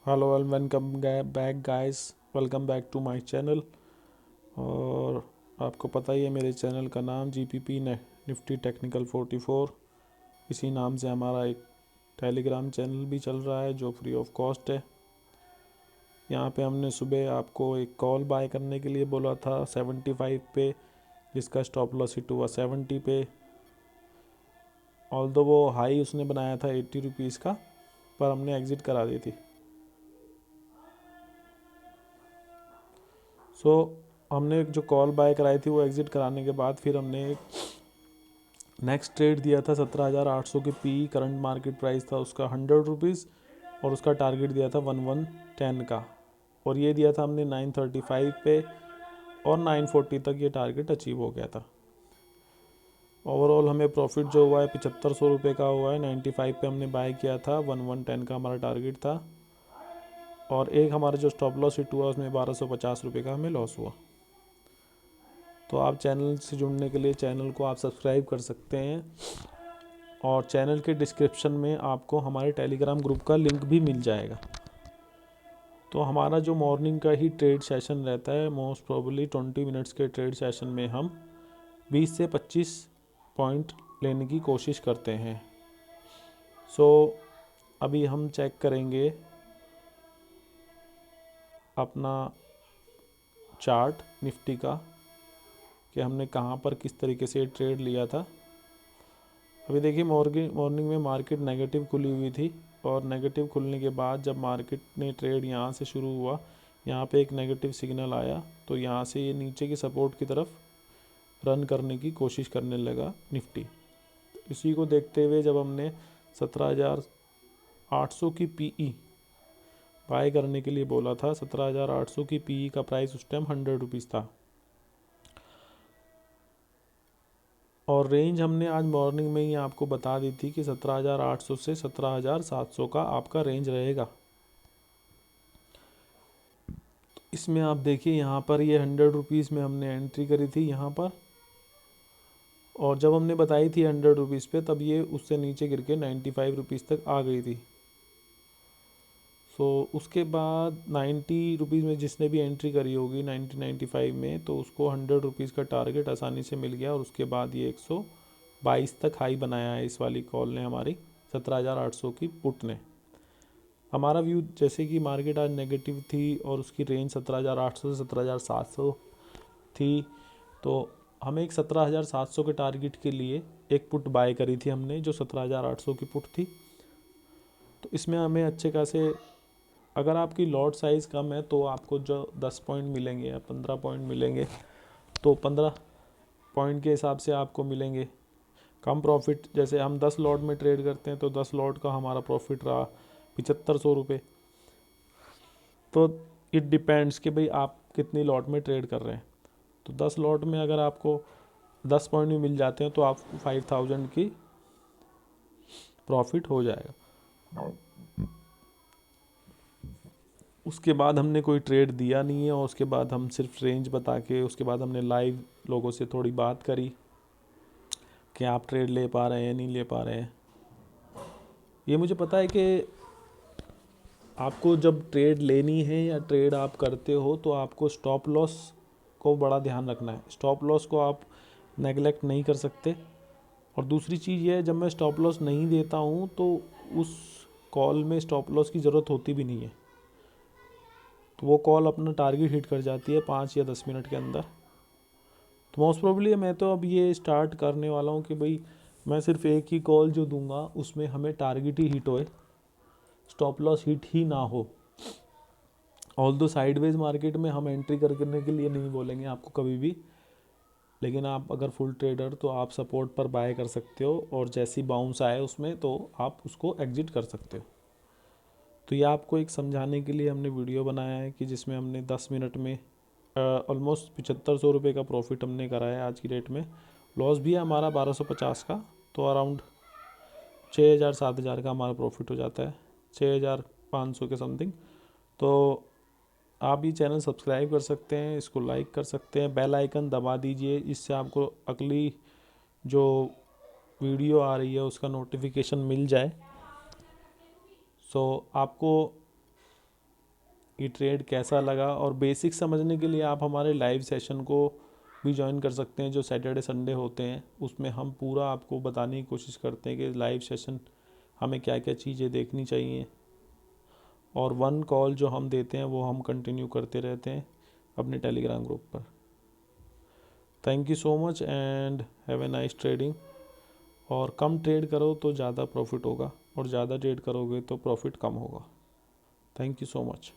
Hello and welcome back guys. Welcome back to my channel. और आपको पता ही है मेरे चैनल का नाम जीपीपी निफ्टी टेक्निकल 44। इसी नाम से हमारा एक टेलीग्राम चैनल भी चल रहा है जो फ्री ऑफ कॉस्ट है। यहाँ पे हमने सुबह आपको एक कॉल बाय करने के लिए बोला था 75 पे, जिसका स्टॉप लॉस हिट हुआ 70 पे। ऑल्दो वो हाई उसने बनाया था 80 रुपीज़ का, पर हमने एग्ज़िट करा दी थी। हमने जो कॉल बाय कराई थी वो एग्ज़िट कराने के बाद फिर हमने एक नेक्स्ट ट्रेड दिया था 17,800 के पी। करंट मार्केट प्राइस था उसका 100 रुपीज़ और उसका टारगेट दिया था 1110 का, और ये दिया था हमने 935 पे, और 940 तक ये टारगेट अचीव हो गया था। ओवरऑल हमें प्रॉफिट जो हुआ है 7500 रुपये का हुआ है। 95 पे हमने बाय किया था, 1110 का हमारा टारगेट था, और एक हमारा जो स्टॉप लॉस हिट हुआ उसमें 1250 रुपये का हमें लॉस हुआ। तो आप चैनल से जुड़ने के लिए चैनल को आप सब्सक्राइब कर सकते हैं, और चैनल के डिस्क्रिप्शन में आपको हमारे टेलीग्राम ग्रुप का लिंक भी मिल जाएगा। तो हमारा जो मॉर्निंग का ही ट्रेड सेशन रहता है, मोस्ट प्रोबेबली 20 मिनट्स के ट्रेड सेशन में हम 20 से 25 पॉइंट लेने की कोशिश करते हैं। अभी हम चेक करेंगे अपना चार्ट निफ्टी का कि हमने कहाँ पर किस तरीके से ट्रेड लिया था। अभी देखिए मॉर्निंग में मार्केट नेगेटिव खुली हुई थी, और नेगेटिव खुलने के बाद जब मार्केट ने ट्रेड यहाँ से शुरू हुआ, यहाँ पे एक नेगेटिव सिग्नल आया, तो यहाँ से ये नीचे की सपोर्ट की तरफ रन करने की कोशिश करने लगा निफ्टी। इसी को देखते हुए जब हमने 17,800 की पीई बाय करने के लिए बोला था, 17,800 की पीई का प्राइस उस टाइम 100 रुपीज़ था, और रेंज हमने आज मॉर्निंग में ही आपको बता दी थी कि 17,800 से 17,700 का आपका रेंज रहेगा। इसमें आप देखिए यहाँ पर ये 100 रुपीज़ में हमने एंट्री करी थी यहाँ पर, और जब हमने बताई थी 100 रुपीज़ पे, तब ये उससे नीचे गिर के 95 रुपीज़ तक आ गई थी। उसके बाद 90 रुपीज़ में जिसने भी एंट्री करी होगी 95 में, तो उसको 100 रुपीज़ का टारगेट आसानी से मिल गया, और उसके बाद ये 122 तक हाई बनाया है इस वाली कॉल ने, हमारी 17,800 की पुट ने। हमारा व्यू जैसे कि मार्केट आज नेगेटिव थी और उसकी रेंज 17,800 से 17,700 थी, तो हमें एक 17,700 के टारगेट के लिए एक पुट बाय करी थी हमने, जो 17,800 की पुट थी। तो इसमें हमें अच्छे खासे, अगर आपकी लॉट साइज़ कम है तो आपको जो 10 पॉइंट मिलेंगे या 15 पॉइंट मिलेंगे, तो 15 पॉइंट के हिसाब से आपको मिलेंगे कम प्रॉफिट। जैसे हम 10 लॉट में ट्रेड करते हैं तो 10 लॉट का हमारा प्रॉफिट रहा 7500 रुपये। तो इट डिपेंड्स कि भाई आप कितनी लॉट में ट्रेड कर रहे हैं। तो 10 लॉट में अगर आपको 10 पॉइंट भी मिल जाते हैं तो आपको 5000 की प्रॉफिट हो जाएगा। उसके बाद हमने कोई ट्रेड दिया नहीं है, और उसके बाद हम सिर्फ रेंज बता के, उसके बाद हमने लाइव लोगों से थोड़ी बात करी कि आप ट्रेड ले पा रहे हैं नहीं ले पा रहे हैं। ये मुझे पता है कि आपको जब ट्रेड लेनी है या ट्रेड आप करते हो तो आपको स्टॉप लॉस को बड़ा ध्यान रखना है। स्टॉप लॉस को आप नेगलेक्ट नहीं कर सकते। और दूसरी चीज़ ये है, जब मैं स्टॉप लॉस नहीं देता हूँ तो उस कॉल में स्टॉप लॉस की ज़रूरत होती भी नहीं है, तो वो कॉल अपना टारगेट हिट कर जाती है 5 या 10 मिनट के अंदर। तो मोस्ट प्रोबेबली मैं तो अब ये स्टार्ट करने वाला हूँ कि भाई मैं सिर्फ एक ही कॉल जो दूंगा उसमें हमें टारगेट ही हिट होए, स्टॉप लॉस हिट ही ना हो। ऑल्दो साइडवेज मार्केट में हम एंट्री करने के लिए नहीं बोलेंगे आपको कभी भी, लेकिन आप अगर फुल ट्रेडर तो आप सपोर्ट पर बाय कर सकते हो, और जैसी बाउंस आए उसमें तो आप उसको एग्जिट कर सकते हो। तो ये आपको एक समझाने के लिए हमने वीडियो बनाया है कि जिसमें हमने 10 मिनट में ऑलमोस्ट 7500 रुपये का प्रॉफिट हमने करा है आज की डेट में। लॉस भी है हमारा 1250 का, तो अराउंड 6000-7000 का हमारा प्रॉफिट हो जाता है, 6500 के समथिंग। तो आप ये चैनल सब्सक्राइब कर सकते हैं, इसको लाइक कर सकते हैं, बेल आइकन दबा दीजिए, इससे आपको अगली जो वीडियो आ रही है उसका नोटिफिकेशन मिल जाए। आपको ये ट्रेड कैसा लगा, और बेसिक समझने के लिए आप हमारे लाइव सेशन को भी ज्वाइन कर सकते हैं जो सैटरडे संडे होते हैं। उसमें हम पूरा आपको बताने की कोशिश करते हैं कि लाइव सेशन हमें क्या क्या चीज़ें देखनी चाहिए, और वन कॉल जो हम देते हैं वो हम कंटिन्यू करते रहते हैं अपने टेलीग्राम ग्रुप पर। Thank you so much and have a nice trading. और कम ट्रेड करो तो ज़्यादा प्रॉफिट होगा, और ज़्यादा ट्रेड करोगे तो प्रॉफिट कम होगा। Thank you so much.